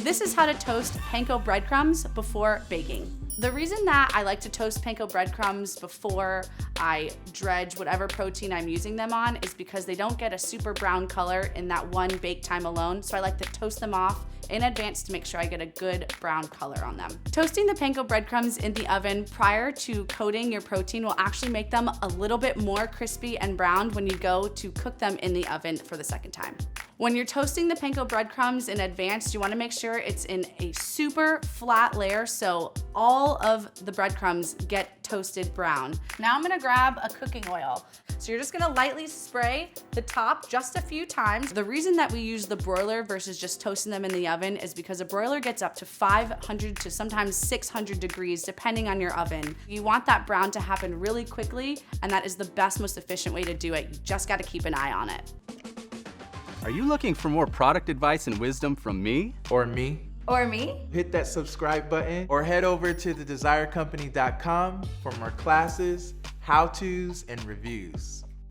This is how to toast panko breadcrumbs before baking. The reason that I like to toast panko breadcrumbs before I dredge whatever protein I'm using them on is because they don't get a super brown color in that one bake time alone, so I like to toast them off in advance to make sure I get a good brown color on them. Toasting the panko breadcrumbs in the oven prior to coating your protein will actually make them a little bit more crispy and browned when you go to cook them in the oven for the second time. When you're toasting the panko breadcrumbs in advance, you wanna make sure it's in a super flat layer so all of the breadcrumbs get toasted brown. Now I'm gonna grab a cooking oil. So you're just gonna lightly spray the top just a few times. The reason that we use the broiler versus just toasting them in the oven is because a broiler gets up to 500 to sometimes 600 degrees depending on your oven. You want that brown to happen really quickly, and that is the best, most efficient way to do it. You just gotta keep an eye on it. Are you looking for more product advice and wisdom from me? Or me? Or me? Hit that subscribe button or head over to thedesirecompany.com for more classes, how-tos, and reviews.